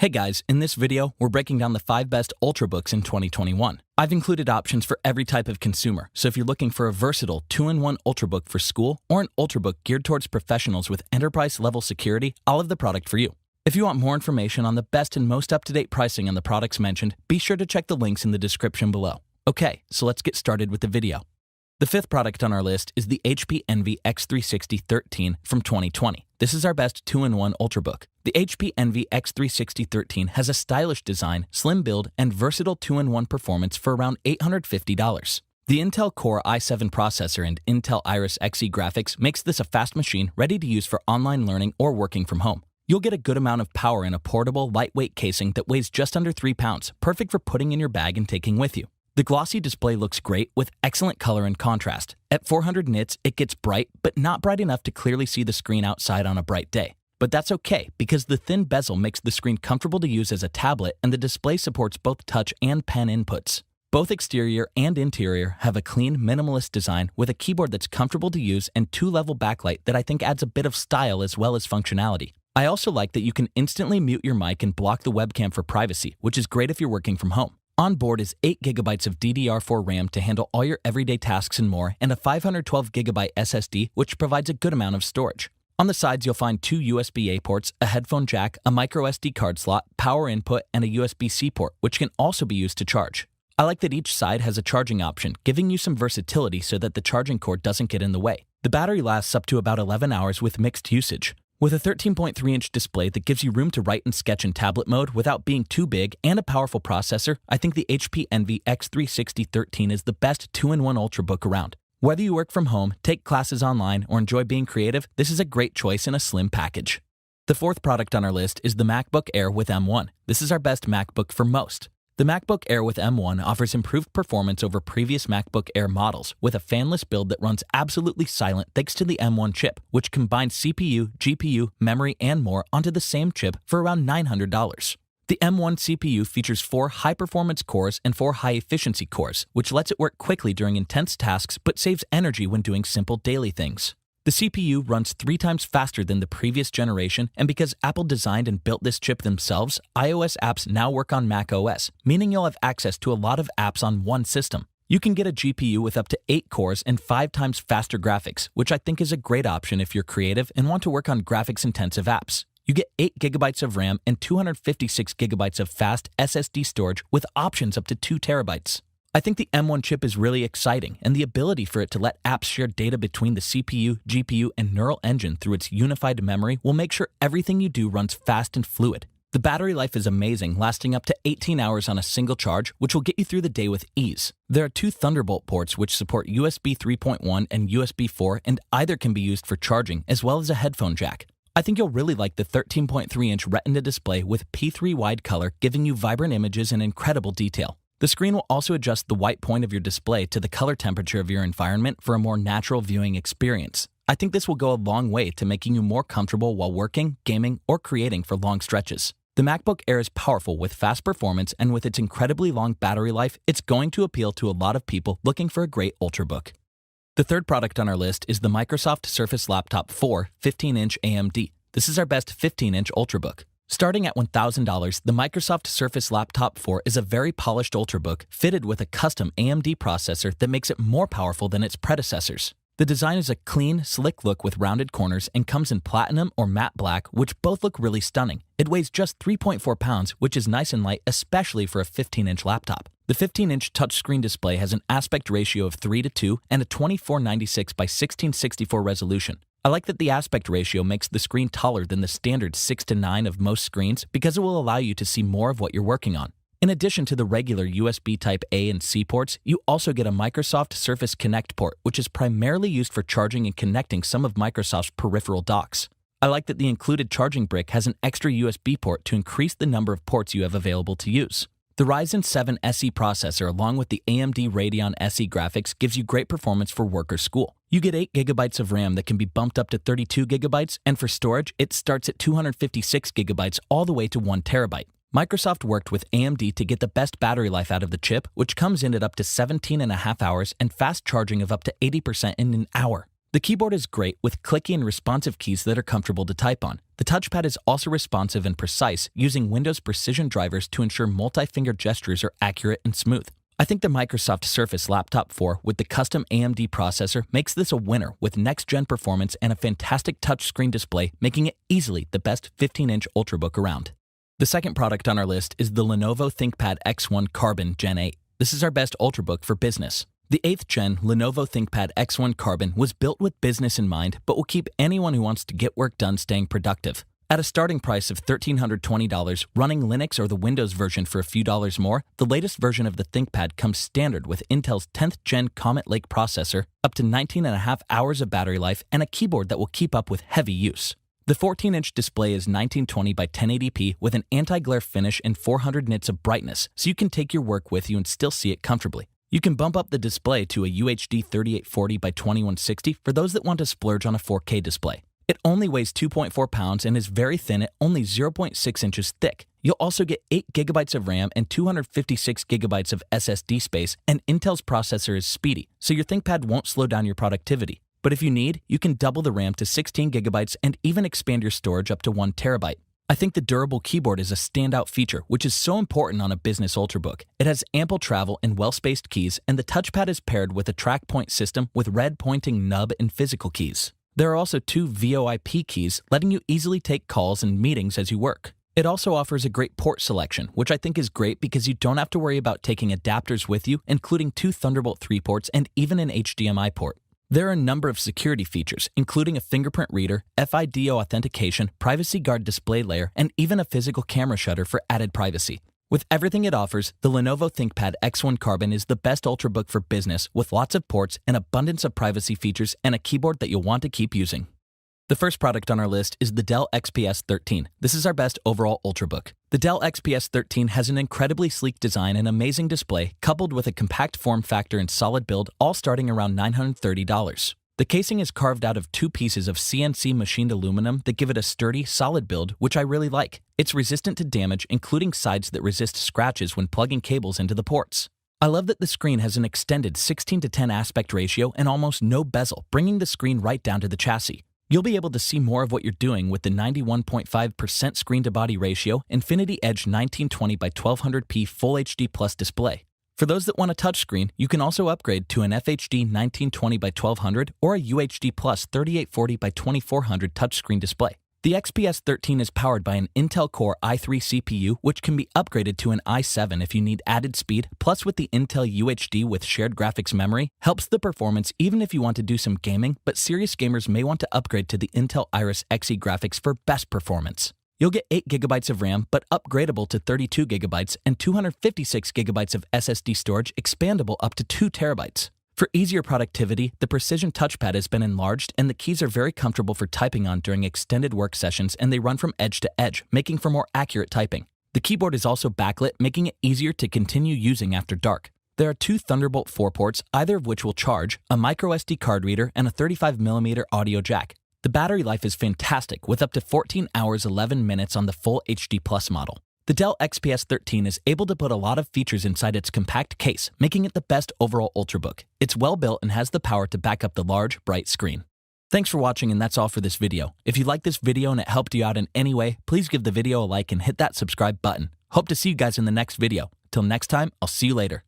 Hey guys, in this video, we're breaking down the 5 best Ultrabooks in 2021. I've included options for every type of consumer, so if you're looking for a versatile 2-in-1 Ultrabook for school or an Ultrabook geared towards professionals with enterprise-level security, I'll have the product for you. If you want more information on the best and most up-to-date pricing on the products mentioned, be sure to check the links in the description below. Okay, so let's get started with the video. The 5th product on our list is the HP Envy X360 13 from 2020. This is our best 2-in-1 Ultrabook. The HP Envy X360 13 has a stylish design, slim build, and versatile 2-in-1 performance for around $850. The Intel Core i7 processor and Intel Iris Xe graphics makes this a fast machine ready to use for online learning or working from home. You'll get a good amount of power in a portable, lightweight casing that weighs just under 3 pounds, perfect for putting in your bag and taking with you. The glossy display looks great with excellent color and contrast. At 400 nits, it gets bright, but not bright enough to clearly see the screen outside on a bright day. But that's okay, because the thin bezel makes the screen comfortable to use as a tablet, and the display supports both touch and pen inputs. Both exterior and interior have a clean, minimalist design with a keyboard that's comfortable to use and 2-level backlight that I think adds a bit of style as well as functionality. I also like that you can instantly mute your mic and block the webcam for privacy, which is great if you're working from home. On board is 8GB of DDR4 RAM to handle all your everyday tasks and more, and a 512GB SSD, which provides a good amount of storage. On the sides, you'll find 2 USB-A ports, a headphone jack, a microSD card slot, power input, and a USB-C port, which can also be used to charge. I like that each side has a charging option, giving you some versatility so that the charging cord doesn't get in the way. The battery lasts up to about 11 hours with mixed usage. With a 13.3-inch display that gives you room to write and sketch in tablet mode without being too big and a powerful processor, I think the HP Envy X360 13 is the best 2-in-1 Ultrabook around. Whether you work from home, take classes online, or enjoy being creative, this is a great choice in a slim package. The 4th product on our list is the MacBook Air with M1. This is our best MacBook for most. The MacBook Air with M1 offers improved performance over previous MacBook Air models with a fanless build that runs absolutely silent thanks to the M1 chip, which combines CPU, GPU, memory, and more onto the same chip for around $900. The M1 CPU features 4 high-performance cores and 4 high-efficiency cores, which lets it work quickly during intense tasks but saves energy when doing simple daily things. The CPU runs 3 times faster than the previous generation, and because Apple designed and built this chip themselves, iOS apps now work on macOS, meaning you'll have access to a lot of apps on one system. You can get a GPU with up to 8 cores and 5 times faster graphics, which I think is a great option if you're creative and want to work on graphics-intensive apps. You get 8GB of RAM and 256GB of fast SSD storage with options up to 2 TB. I think the M1 chip is really exciting, and the ability for it to let apps share data between the CPU, GPU, and neural engine through its unified memory will make sure everything you do runs fast and fluid. The battery life is amazing, lasting up to 18 hours on a single charge, which will get you through the day with ease. There are 2 Thunderbolt ports which support USB 3.1 and USB 4, and either can be used for charging as well as a headphone jack. I think you'll really like the 13.3-inch Retina display with P3 wide color, giving you vibrant images and incredible detail. The screen will also adjust the white point of your display to the color temperature of your environment for a more natural viewing experience. I think this will go a long way to making you more comfortable while working, gaming, or creating for long stretches. The MacBook Air is powerful with fast performance, and with its incredibly long battery life, it's going to appeal to a lot of people looking for a great Ultrabook. The 3rd product on our list is the Microsoft Surface Laptop 4 15-inch AMD. This is our best 15-inch Ultrabook. Starting at $1,000, the Microsoft Surface Laptop 4 is a very polished Ultrabook fitted with a custom AMD processor that makes it more powerful than its predecessors. The design is a clean, slick look with rounded corners and comes in platinum or matte black, which both look really stunning. It weighs just 3.4 pounds, which is nice and light, especially for a 15-inch laptop. The 15-inch touchscreen display has an aspect ratio of 3:2 and a 2496 by 1664 resolution. I like that the aspect ratio makes the screen taller than the standard 6:9 of most screens because it will allow you to see more of what you're working on. In addition to the regular USB Type A and C ports, you also get a Microsoft Surface Connect port, which is primarily used for charging and connecting some of Microsoft's peripheral docks. I like that the included charging brick has an extra USB port to increase the number of ports you have available to use. The Ryzen 7 SE processor along with the AMD Radeon SE graphics gives you great performance for work or school. You get 8GB of RAM that can be bumped up to 32GB, and for storage, it starts at 256GB all the way to 1TB. Microsoft worked with AMD to get the best battery life out of the chip, which comes in at up to 17.5 hours and fast charging of up to 80% in an hour. The keyboard is great with clicky and responsive keys that are comfortable to type on. The touchpad is also responsive and precise, using Windows precision drivers to ensure multi-finger gestures are accurate and smooth. I think the Microsoft Surface Laptop 4 with the custom AMD processor makes this a winner with next-gen performance and a fantastic touchscreen display, making it easily the best 15-inch Ultrabook around. The second product on our list is the Lenovo ThinkPad X1 Carbon Gen 8. This is our best Ultrabook for business. The 8th gen Lenovo ThinkPad X1 Carbon was built with business in mind, but will keep anyone who wants to get work done staying productive. At a starting price of $1,320, running Linux or the Windows version for a few dollars more, the latest version of the ThinkPad comes standard with Intel's 10th gen Comet Lake processor, up to 19.5 hours of battery life, and a keyboard that will keep up with heavy use. The 14-inch display is 1920 by 1080p with an anti-glare finish and 400 nits of brightness, so you can take your work with you and still see it comfortably. You can bump up the display to a UHD 3840 by 2160 for those that want to splurge on a 4K display. It only weighs 2.4 pounds and is very thin at only 0.6 inches thick. You'll also get 8 GB of RAM and 256 GB of SSD space, and Intel's processor is speedy, so your ThinkPad won't slow down your productivity. But if you need, you can double the RAM to 16 GB and even expand your storage up to 1 TB. I think the durable keyboard is a standout feature, which is so important on a business Ultrabook. It has ample travel and well-spaced keys, and the touchpad is paired with a track point system with red pointing nub and physical keys. There are also 2 VoIP keys, letting you easily take calls and meetings as you work. It also offers a great port selection, which I think is great because you don't have to worry about taking adapters with you, including 2 Thunderbolt 3 ports and even an HDMI port. There are a number of security features, including a fingerprint reader, FIDO authentication, privacy guard display layer, and even a physical camera shutter for added privacy. With everything it offers, the Lenovo ThinkPad X1 Carbon is the best Ultrabook for business with lots of ports, an abundance of privacy features, and a keyboard that you'll want to keep using. The first product on our list is the Dell XPS 13. This is our best overall Ultrabook. The Dell XPS 13 has an incredibly sleek design and amazing display, coupled with a compact form factor and solid build, all starting around $930. The casing is carved out of 2 pieces of CNC machined aluminum that give it a sturdy, solid build, which I really like. It's resistant to damage, including sides that resist scratches when plugging cables into the ports. I love that the screen has an extended 16:10 aspect ratio and almost no bezel, bringing the screen right down to the chassis. You'll be able to see more of what you're doing with the 91.5% screen-to-body ratio, Infinity Edge 1920 by 1200p Full HD Plus display. For those that want a touchscreen, you can also upgrade to an FHD 1920 by 1200 or a UHD Plus 3840 by 2400 touchscreen display. The XPS 13 is powered by an Intel Core i3 CPU, which can be upgraded to an i7 if you need added speed, plus with the Intel UHD with shared graphics memory, helps the performance even if you want to do some gaming, but serious gamers may want to upgrade to the Intel Iris Xe graphics for best performance. You'll get 8 GB of RAM, but upgradable to 32 GB, and 256 GB of SSD storage, expandable up to 2 TB. For easier productivity, the Precision touchpad has been enlarged and the keys are very comfortable for typing on during extended work sessions, and they run from edge to edge, making for more accurate typing. The keyboard is also backlit, making it easier to continue using after dark. There are 2 Thunderbolt 4 ports, either of which will charge, a microSD card reader, and a 35mm audio jack. The battery life is fantastic, with up to 14 hours 11 minutes on the full HD Plus model. The Dell XPS 13 is able to put a lot of features inside its compact case, making it the best overall Ultrabook. It's well built and has the power to back up the large, bright screen. Thanks for watching, and that's all for this video. If you liked this video and it helped you out in any way, please give the video a like and hit that subscribe button. Hope to see you guys in the next video. Till next time, I'll see you later.